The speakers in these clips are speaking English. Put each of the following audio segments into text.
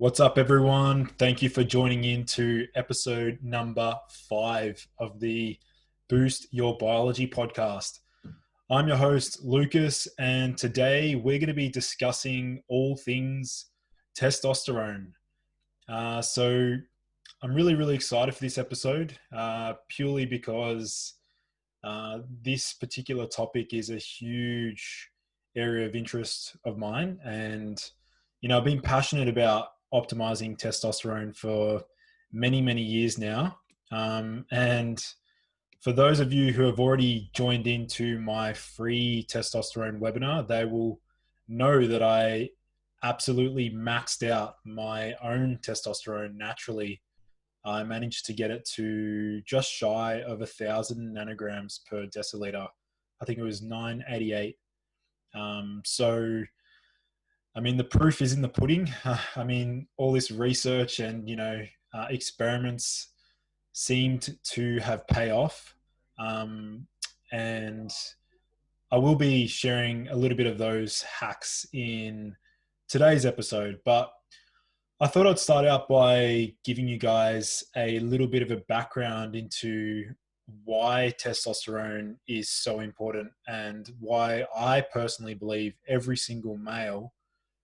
What's up, everyone? Thank you for joining in to episode number 5 of the Boost Your Biology podcast. I'm your host, Lucas, and today we're going to be discussing all things testosterone. So I'm really excited for this episode, purely because this particular topic is a huge area of interest of mine. And, I've been passionate about optimizing testosterone for many years now. And for those of you who have already joined into my free testosterone webinar, they will know that I absolutely maxed out my own testosterone naturally. I managed to get it to just shy of 1,000 nanograms per deciliter. I think it was 988. So, the proof is in the pudding. All this research and, experiments seemed to have pay off. And I will be sharing a little bit of those hacks in today's episode, but I thought I'd start out by giving you guys a little bit of a background into why testosterone is so important and why I personally believe every single male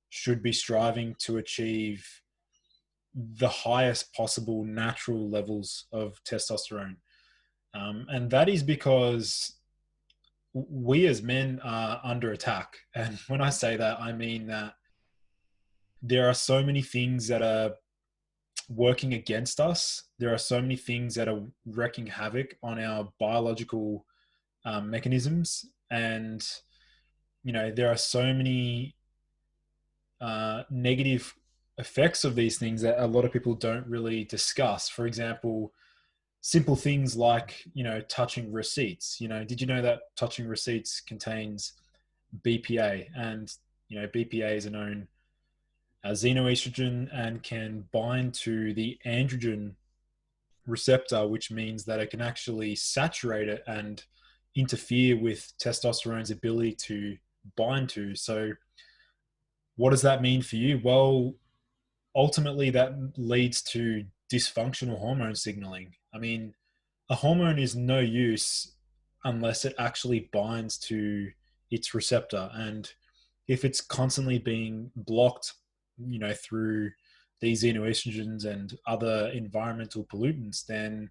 should be striving to achieve the highest possible natural levels of testosterone. And that is because we as men are under attack. And when I say that, I mean that there are so many things that are working against us. There are so many things that are wreaking havoc on our biological mechanisms. And, there are so many negative effects of these things that a lot of people don't really discuss. For example, simple things like, touching receipts. Did you know that touching receipts contains BPA? And, BPA is a known xenoestrogen and can bind to the androgen receptor, which means that it can actually saturate it and interfere with testosterone's ability to bind to. So what does that mean for you? Well, ultimately that leads to dysfunctional hormone signaling. A hormone is no use unless it actually binds to its receptor. And if it's constantly being blocked, through these xenoestrogens and other environmental pollutants, then,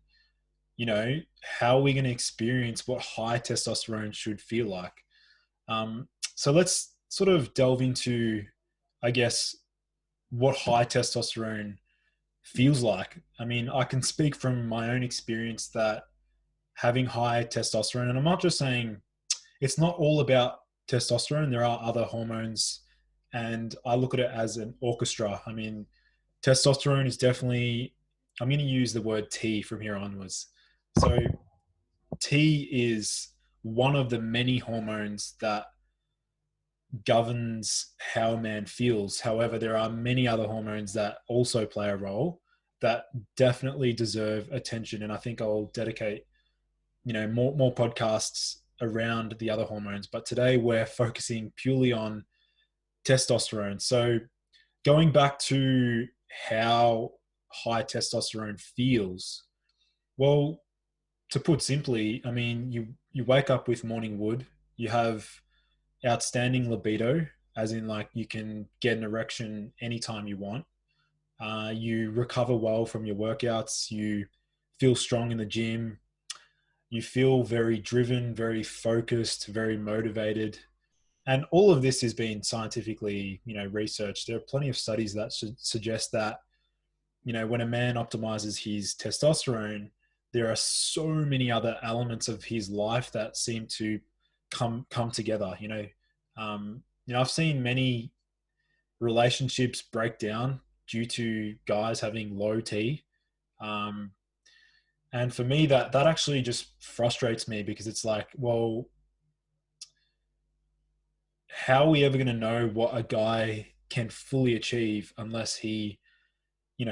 how are we going to experience what high testosterone should feel like? So let's sort of delve into, I guess, what high testosterone feels like. I can speak from my own experience that having high testosterone, and I'm not just saying it's not all about testosterone, there are other hormones, and I look at it as an orchestra. Testosterone is definitely, I'm going to use the word T from here onwards. So T is one of the many hormones that governs how a man feels. However, there are many other hormones that also play a role that definitely deserve attention. And I think I'll dedicate, more podcasts around the other hormones. But today we're focusing purely on testosterone. So going back to how high testosterone feels, well, to put simply, you wake up with morning wood, you have outstanding libido, as in like you can get an erection anytime you want. You recover well from your workouts. You feel strong in the gym. You feel very driven, very focused, very motivated. And all of this has been scientifically, researched. There are plenty of studies that suggest that, when a man optimizes his testosterone, there are so many other elements of his life that seem to come together. I've seen many relationships break down due to guys having low T. And for me, that actually just frustrates me, because it's like, well, how are we ever going to know what a guy can fully achieve unless he,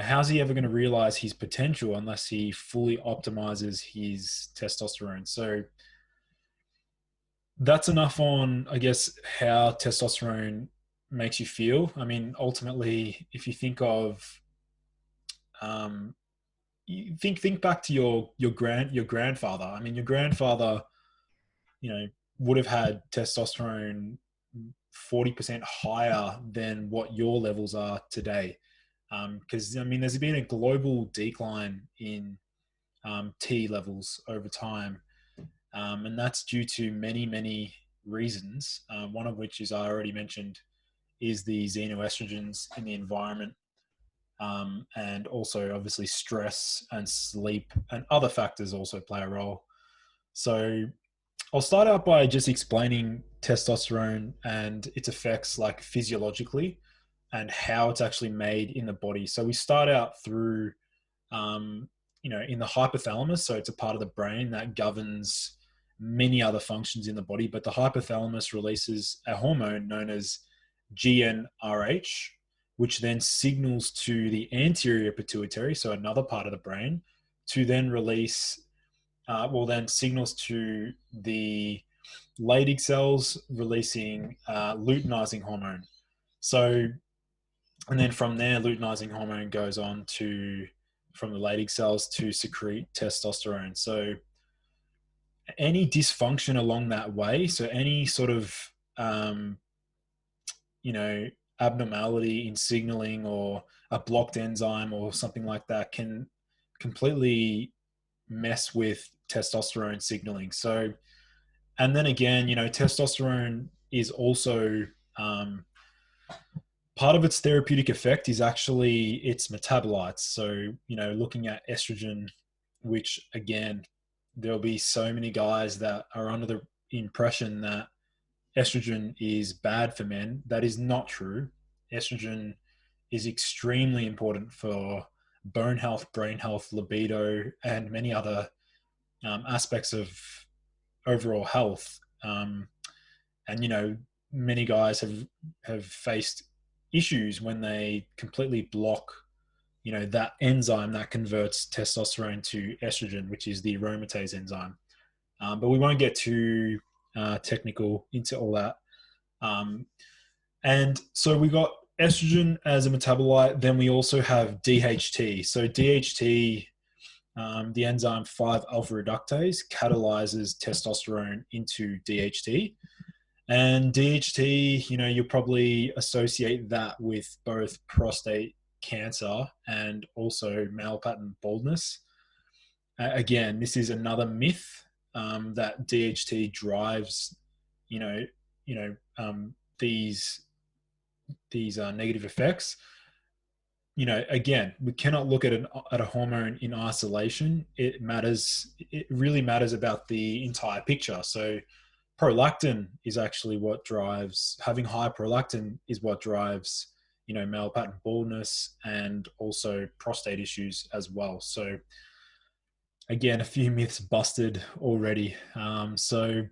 how's he ever going to realize his potential unless he fully optimizes his testosterone? So that's enough on, I guess, how testosterone makes you feel. I mean, ultimately, if you think of, you think back to your grandfather. I mean, your grandfather, you know, would have had testosterone 40% higher than what your levels are today. Because I mean, there's been a global decline in T levels over time, and that's due to many reasons. One of which is I already mentioned is the xenoestrogens in the environment, and also obviously stress and sleep and other factors also play a role. So I'll start out by just explaining testosterone and its effects, like physiologically, and how it's actually made in the body. So we start out through, in the hypothalamus. So it's a part of the brain that governs many other functions in the body. But the hypothalamus releases a hormone known as GnRH, which then signals to the anterior pituitary, so another part of the brain, to then release, then signals to the Leydig cells releasing luteinizing hormone. So, and then from there, luteinizing hormone goes on to, from the Leydig cells to secrete testosterone. So any dysfunction along that way, so any sort of, um, you know, abnormality in signaling or a blocked enzyme or something like that can completely mess with testosterone signaling. So, and then again, testosterone is also, part of its therapeutic effect is actually its metabolites. So, looking at estrogen, which again, there'll be so many guys that are under the impression that estrogen is bad for men. That is not true. Estrogen is extremely important for bone health, brain health, libido, and many other aspects of overall health. And many guys have faced issues when they completely block that enzyme that converts testosterone to estrogen, which is the aromatase enzyme. But we won't get too technical into all that. And so we got estrogen as a metabolite. Then we also have DHT. So DHT, the enzyme 5-alpha reductase, catalyzes testosterone into DHT. And DHT, you'll probably associate that with both prostate cancer and also male pattern baldness. Again, this is another myth, that DHT drives, you know, you know, these negative effects. Again, we cannot look at a hormone in isolation. It matters. It really matters about the entire picture. So prolactin is actually what drives, having high prolactin is what drives, male pattern baldness and also prostate issues as well. So again, a few myths busted already. So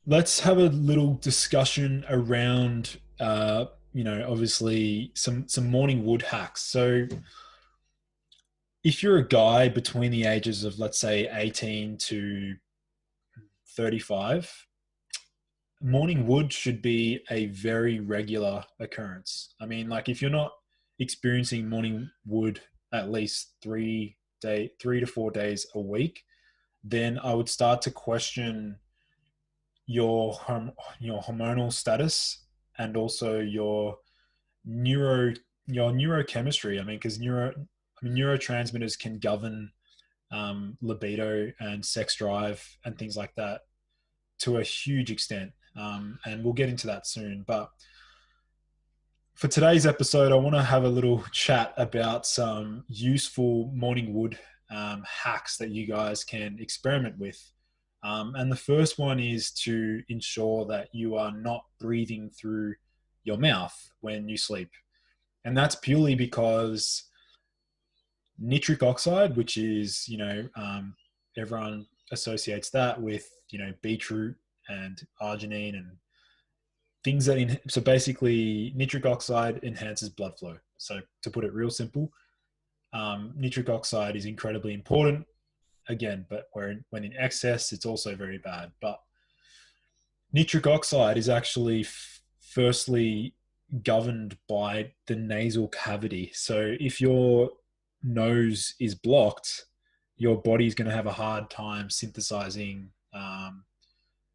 let's have a little discussion around, obviously some morning wood hacks. So if you're a guy between the ages of, let's say, 18 to 35, morning wood should be a very regular occurrence. I mean, like, if you're not experiencing morning wood at least 3 to 4 days a week, then I would start to question your hormonal status and also your neurochemistry. I mean, because neurotransmitters can govern libido and sex drive and things like that to a huge extent. And we'll get into that soon. But for today's episode, I want to have a little chat about some useful morning wood hacks that you guys can experiment with. And the first one is to ensure that you are not breathing through your mouth when you sleep. And that's purely because nitric oxide, which is, everyone associates that with, beetroot and arginine and things that, so basically nitric oxide enhances blood flow. So to put it real simple, nitric oxide is incredibly important again, but when in excess, it's also very bad. But Nitric oxide is actually firstly governed by the nasal cavity. So if your nose is blocked, your body's going to have a hard time synthesizing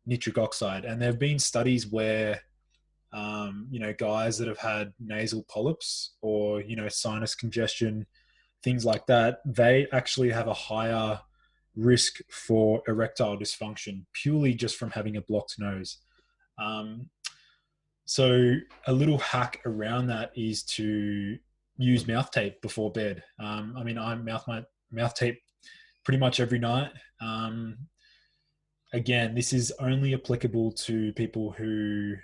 nitric oxide. And there have been studies where guys that have had nasal polyps or sinus congestion, things like that, they actually have a higher risk for erectile dysfunction purely just from having a blocked nose. Um, so a little hack around that is to use mouth tape before bed. I mean, I my mouth tape pretty much every night. Again, this is only applicable to people who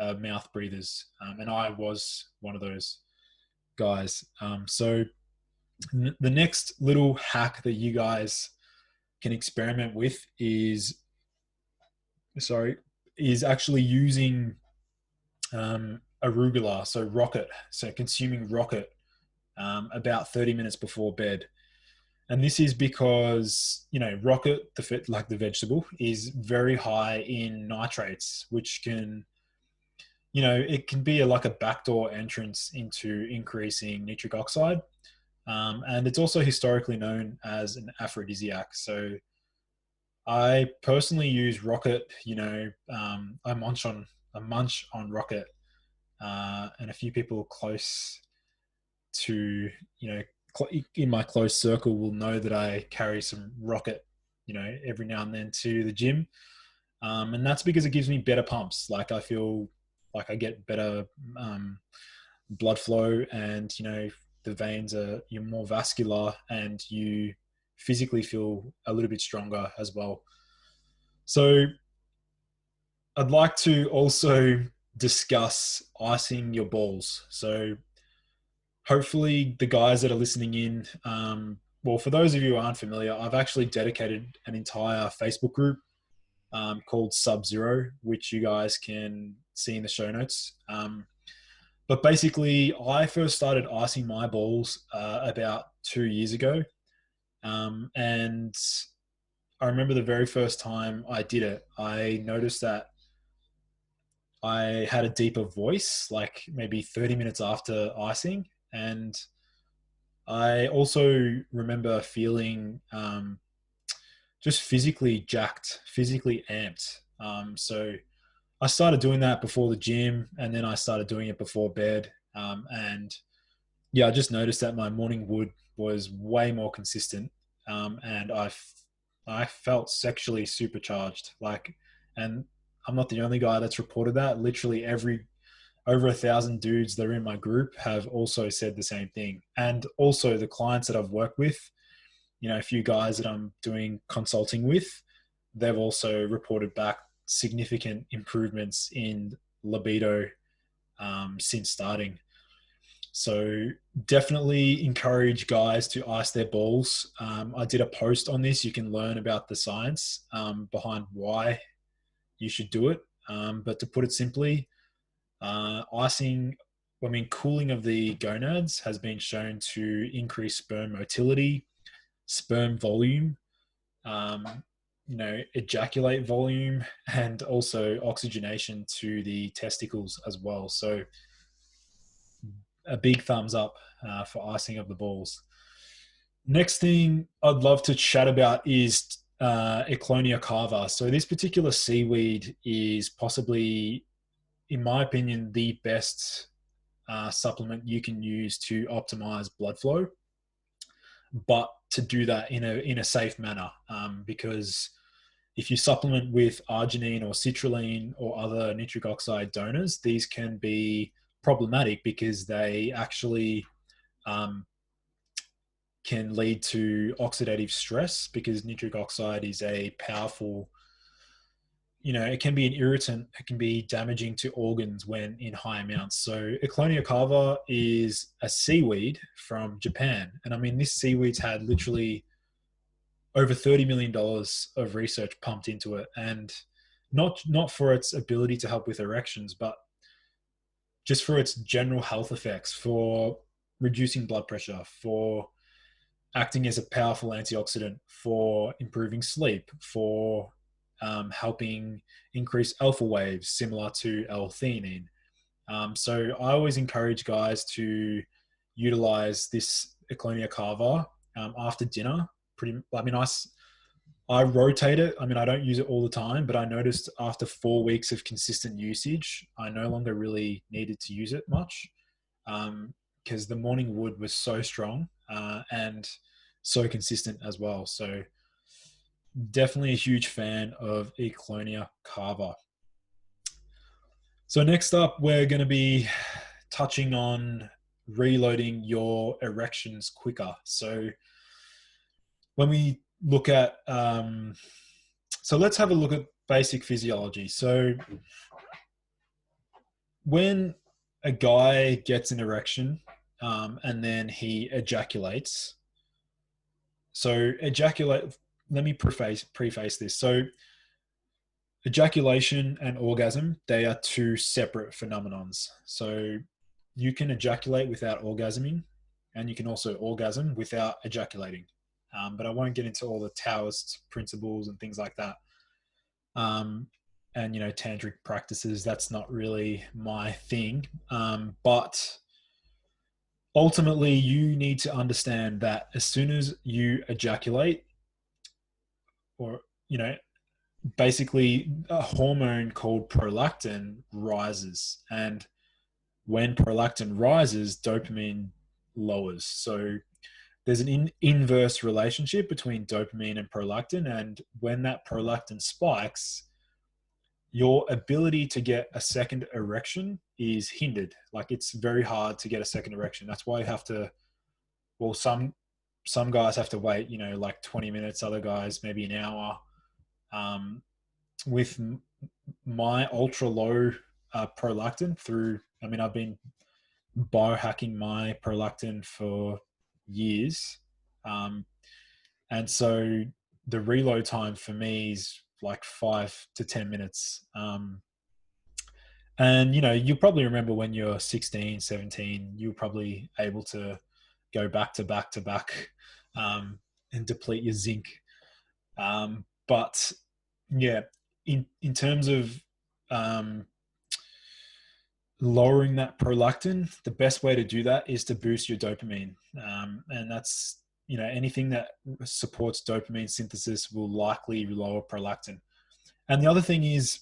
are mouth breathers, and I was one of those guys. So the next little hack that you guys can experiment with is actually using arugula, so rocket, so consuming rocket about 30 minutes before bed. And this is because, rocket, like the vegetable, is very high in nitrates, which can, it can be like a backdoor entrance into increasing nitric oxide. And it's also historically known as an aphrodisiac. So I personally use rocket, I munch on rocket, and a few people close to, in my close circle will know that I carry some rocket, every now and then to the gym. And that's because it gives me better pumps. Like I feel like I get better blood flow, and the veins you're more vascular, and you physically feel a little bit stronger as well. So I'd like to also discuss icing your balls. So hopefully the guys that are listening in, well, for those of you who aren't familiar, I've actually dedicated an entire Facebook group called Sub-Zero, which you guys can see in the show notes. But basically, I first started icing my balls about 2 years ago. And I remember the very first time I did it, I noticed that I had a deeper voice, like maybe 30 minutes after icing. And I also remember feeling just physically jacked, physically amped. So I started doing that before the gym, and then I started doing it before bed. And yeah, I just noticed that my morning wood was way more consistent, and I felt sexually supercharged. Like, and I'm not the only guy that's reported that. Literally every over 1,000 dudes that are in my group have also said the same thing. And also the clients that I've worked with, a few guys that I'm doing consulting with, they've also reported back significant improvements in libido since starting. So definitely encourage guys to ice their balls. I did a post on this. You can learn about the science behind why you should do it. But to put it simply, cooling of the gonads has been shown to increase sperm motility, sperm volume, ejaculate volume, and also oxygenation to the testicles as well. So a big thumbs up for icing of the balls. Next thing I'd love to chat about is Eclonia Carver. So this particular seaweed is possibly, in my opinion, the best supplement you can use to optimize blood flow, but to do that in a safe manner, because if you supplement with arginine or citrulline or other nitric oxide donors, these can be problematic because they actually can lead to oxidative stress, because nitric oxide is a powerful, it can be an irritant. It can be damaging to organs when in high amounts. So Eclonia Carver is a seaweed from Japan. And I mean, this seaweed's had literally over $30 million of research pumped into it. And not for its ability to help with erections, but just for its general health effects, for reducing blood pressure, for acting as a powerful antioxidant, for improving sleep, for helping increase alpha waves, similar to L-theanine. So I always encourage guys to utilize this Eclonia Carver after dinner. I rotate it. I mean, I don't use it all the time, but I noticed after 4 weeks of consistent usage, I no longer really needed to use it much, because the morning wood was so strong and so consistent as well. So definitely a huge fan of Eclonia Carver. So next up, we're going to be touching on reloading your erections quicker. So when we look at, so let's have a look at basic physiology. So when a guy gets an erection and then he ejaculates, let me preface this. So ejaculation and orgasm, they are two separate phenomenons. So you can ejaculate without orgasming, and you can also orgasm without ejaculating. But I won't get into all the Taoist principles and things like that. And, tantric practices, that's not really my thing. But ultimately, you need to understand that as soon as you ejaculate, or, basically a hormone called prolactin rises. And when prolactin rises, dopamine lowers. So there's an inverse relationship between dopamine and prolactin. And when that prolactin spikes, your ability to get a second erection is hindered. Like, it's very hard to get a second erection. That's why you have to, well, some guys have to wait, like 20 minutes, other guys maybe an hour. With my ultra low prolactin I've been biohacking my prolactin for years. And so the reload time for me is like 5 to 10 minutes. And, you probably remember when you're 16, 17, you were probably able to go back to back to back and deplete your zinc. But yeah, in terms of lowering that prolactin, the best way to do that is to boost your dopamine. And that's, anything that supports dopamine synthesis will likely lower prolactin. And the other thing is,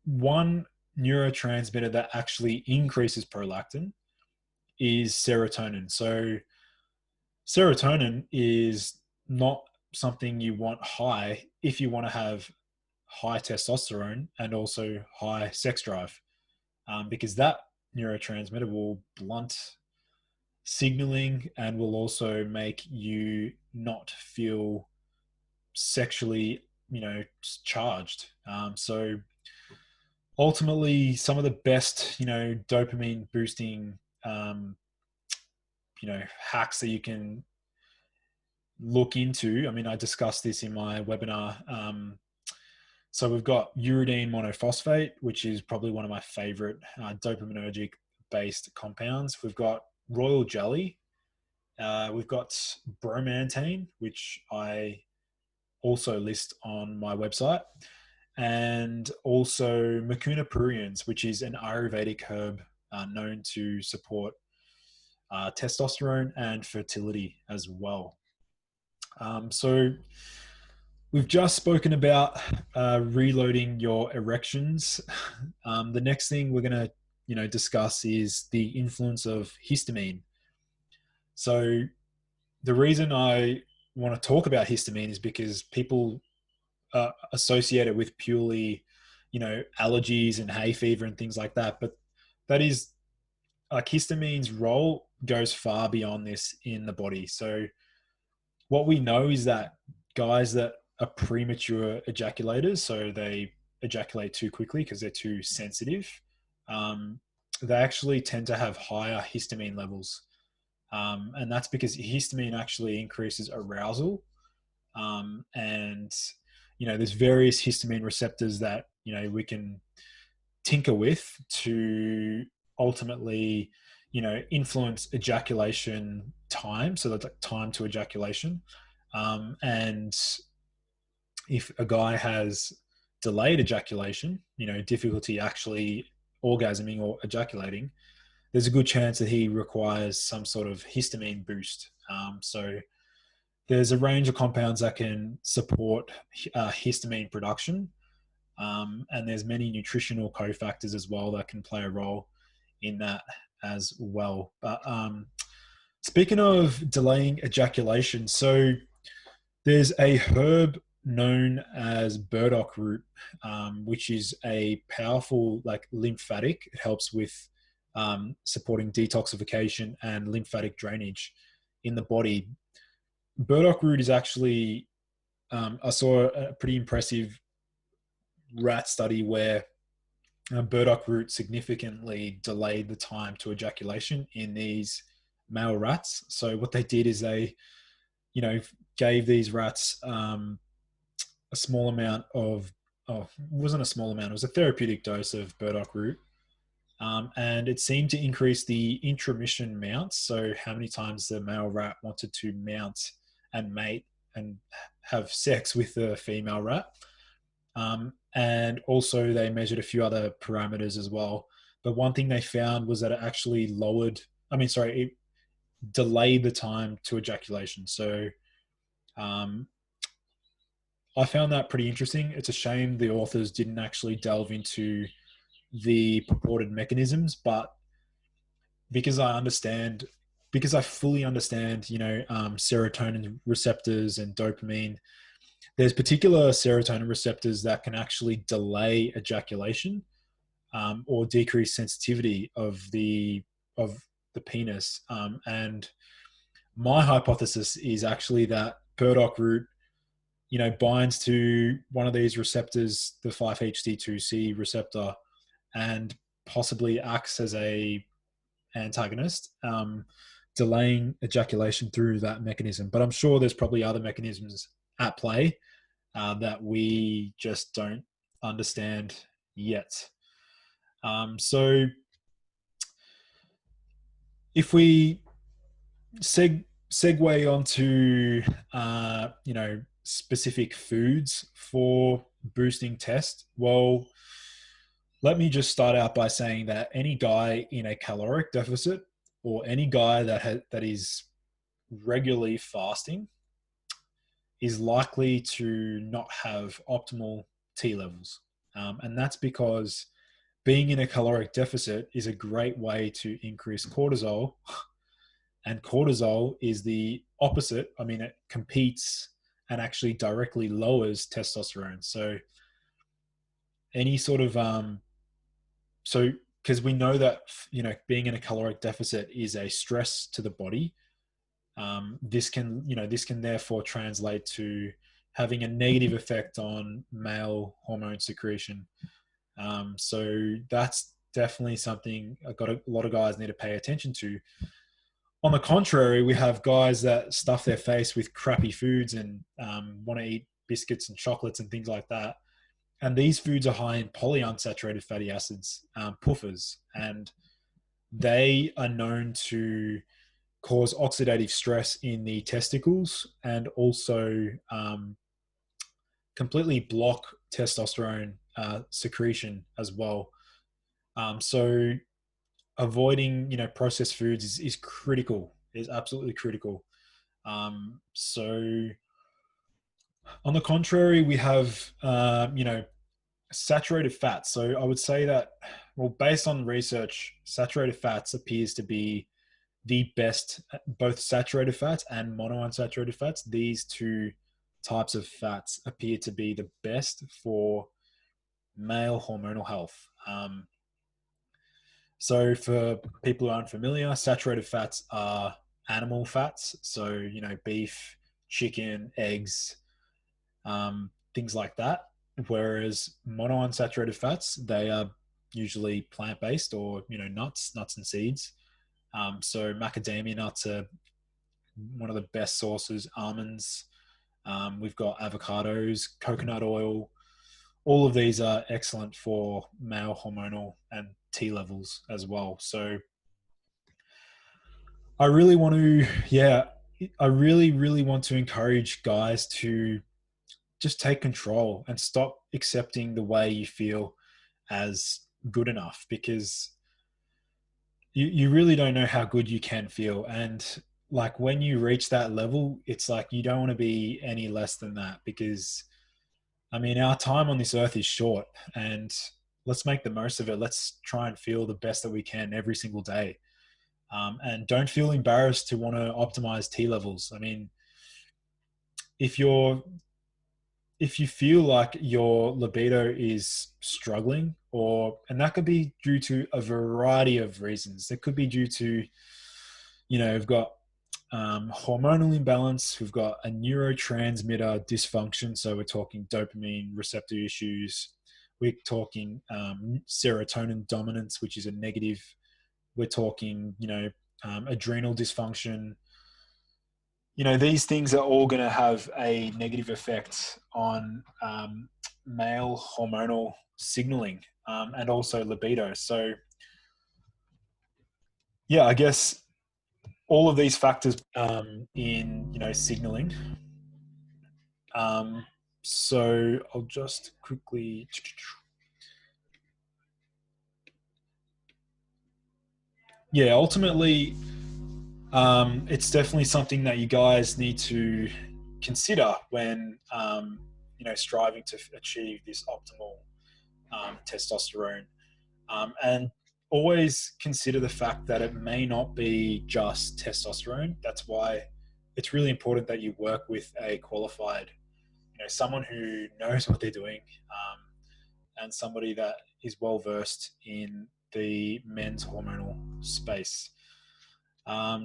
one neurotransmitter that actually increases prolactin is serotonin. So serotonin is not something you want high if you want to have high testosterone and also high sex drive, because that neurotransmitter will blunt signaling and will also make you not feel sexually, charged. So ultimately, some of the best, dopamine boosting, hacks that you can look into. I mean, I discussed this in my webinar. So we've got uridine monophosphate, which is probably one of my favorite dopaminergic based compounds. We've got royal jelly. We've got bromantane, which I also list on my website. And also mucuna pruriens, which is an Ayurvedic herb known to support testosterone and fertility as well. So we've just spoken about reloading your erections. The next thing we're going to, discuss is the influence of histamine. So the reason I want to talk about histamine is because people associate it with purely, allergies and hay fever and things like that. But that is, like, histamine's role goes far beyond this in the body. So what we know is that guys that are premature ejaculators, so they ejaculate too quickly because they're too sensitive, they actually tend to have higher histamine levels. And that's because histamine actually increases arousal. And, there's various histamine receptors that, we can tinker with to ultimately, influence ejaculation time. So that's like time to ejaculation. And if a guy has delayed ejaculation, difficulty actually orgasming or ejaculating, there's a good chance that he requires some sort of histamine boost. So there's a range of compounds that can support histamine production, and there's many nutritional cofactors as well that can play a role in that as well. But speaking of delaying ejaculation, so there's a herb known as burdock root, which is a powerful like lymphatic. It helps with supporting detoxification and lymphatic drainage in the body. Burdock root is actually, I saw a pretty impressive rat study where burdock root significantly delayed the time to ejaculation in these male rats. So what they did is they, gave these rats a small amount of, it wasn't a small amount, it was a therapeutic dose of burdock root. And it seemed to increase the intromission mounts. So how many times the male rat wanted to mount and mate and have sex with the female rat. And also they measured a few other parameters as well. But one thing they found was that it actually it delayed the time to ejaculation. So I found that pretty interesting. It's a shame the authors didn't actually delve into the purported mechanisms, but because I fully understand, serotonin receptors and dopamine, there's particular serotonin receptors that can actually delay ejaculation, or decrease sensitivity of the penis. And my hypothesis is actually that burdock root, binds to one of these receptors, the 5-HT2C receptor, and possibly acts as a antagonist, delaying ejaculation through that mechanism. But I'm sure there's probably other mechanisms at play that we just don't understand yet. So if we segue onto specific foods for boosting test, well, let me just start out by saying that any guy in a caloric deficit, or any guy that is regularly fasting, is likely to not have optimal T levels. And that's because being in a caloric deficit is a great way to increase cortisol. And cortisol is the opposite. I mean, it competes and actually directly lowers testosterone. So any sort of, because we know that, being in a caloric deficit is a stress to the body. This can therefore translate to having a negative effect on male hormone secretion. So that's definitely something a lot of guys need to pay attention to. On the contrary, we have guys that stuff their face with crappy foods and want to eat biscuits and chocolates and things like that. And these foods are high in polyunsaturated fatty acids, PUFAs, and they are known to cause oxidative stress in the testicles and also completely block testosterone secretion as well. So avoiding, processed foods is critical, is absolutely critical. So on the contrary, we have, saturated fats. So I would say that, well, based on research, saturated fats appears to be the best, both saturated fats and monounsaturated fats. These two types of fats appear to be the best for male hormonal health. So for people who aren't familiar, saturated fats are animal fats. So, beef, chicken, eggs, things like that. Whereas monounsaturated fats, they are usually plant-based or, nuts and seeds. So macadamia nuts are one of the best sources. Almonds, we've got avocados, coconut oil. All of these are excellent for male hormonal and T levels as well. So I really want to, I really, really want to encourage guys to just take control and stop accepting the way you feel as good enough, because you really don't know how good you can feel. And like when you reach that level, it's like you don't want to be any less than that, because I mean, our time on this earth is short, and let's make the most of it. Let's try and feel the best that we can every single day. And don't feel embarrassed to want to optimize T levels. I mean, if you're if you feel like your libido is struggling, or and that could be due to a variety of reasons. It could be due to, we've got hormonal imbalance, we've got a neurotransmitter dysfunction. So we're talking dopamine receptor issues. We're talking serotonin dominance, which is a negative. We're talking, adrenal dysfunction. These things are all going to have a negative effect on male hormonal signaling, and also libido. So, yeah, I guess all of these factors in signaling. So I'll just quickly. Yeah, ultimately, it's definitely something that you guys need to consider when striving to achieve this optimal testosterone, and always consider the fact that it may not be just testosterone. That's why it's really important that you work with a qualified, someone who knows what they're doing, and somebody that is well versed in the men's hormonal space.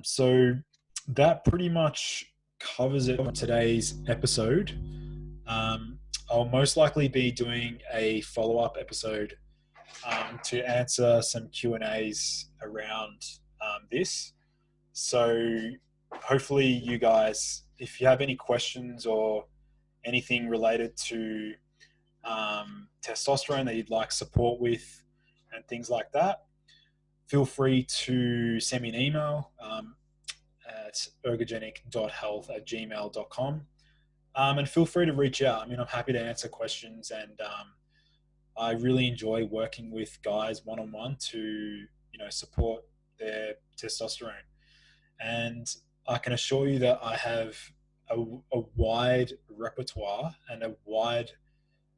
So that pretty much covers it for today's episode. I'll most likely be doing a follow-up episode to answer some Q&As around this. So hopefully you guys, if you have any questions or anything related to testosterone that you'd like support with and things like that, feel free to send me an email at ergogenic.health@gmail.com. And feel free to reach out. I mean, I'm happy to answer questions, and I really enjoy working with guys one-on-one to, support their testosterone. And I can assure you that I have a wide repertoire and a wide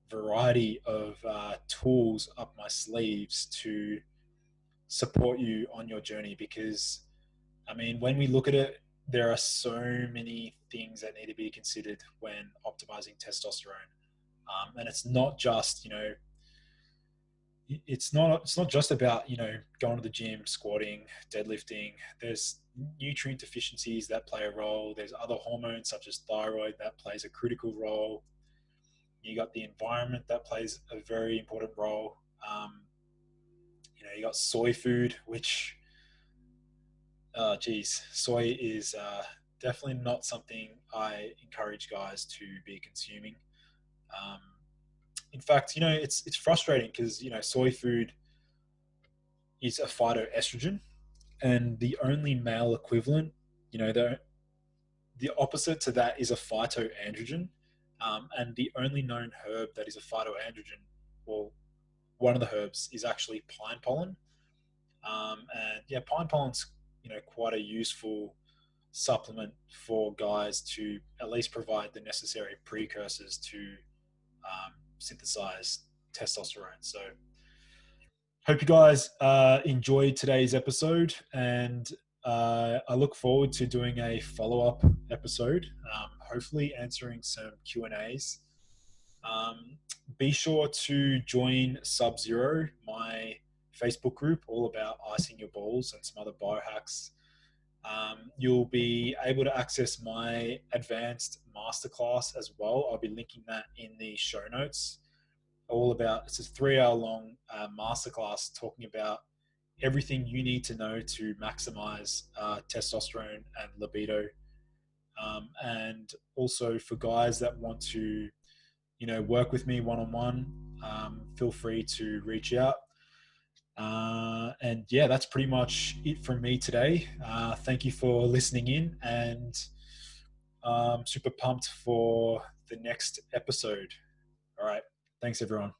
variety of tools up my sleeves to support you on your journey. Because, I mean, when we look at it, there are so many things that need to be considered when optimizing testosterone. And it's not just, it's not just about, going to the gym, squatting, deadlifting. There's nutrient deficiencies that play a role. There's other hormones such as thyroid that plays a critical role. You got the environment that plays a very important role. You got soy food, which, soy is definitely not something I encourage guys to be consuming. In fact, it's frustrating because, soy food is a phytoestrogen, and the only male equivalent, the opposite to that is a phytoandrogen. And the only known herb that is a phytoandrogen, well, one of the herbs is actually pine pollen. And yeah, pine pollen's, quite a useful supplement for guys to at least provide the necessary precursors to synthesize testosterone. So hope you guys enjoyed today's episode, and I look forward to doing a follow-up episode, hopefully answering some Q&As. Be sure to join Sub-Zero, my Facebook group all about icing your balls and some other biohacks. You'll be able to access my advanced masterclass as well. I'll be linking that in the show notes. It's a 3-hour long masterclass talking about everything you need to know to maximize testosterone and libido. And also for guys that want to, work with me one-on-one, feel free to reach out. And yeah, that's pretty much it from me today. Thank you for listening in, and Super pumped for the next episode. All right. Thanks, everyone.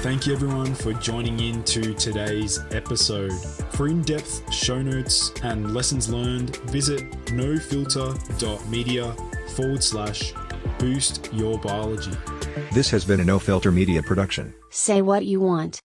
Thank you, everyone, for joining in to today's episode. For in-depth show notes and lessons learned, visit nofilter.media/boost your biology. This has been a No Filter Media production. Say what you want.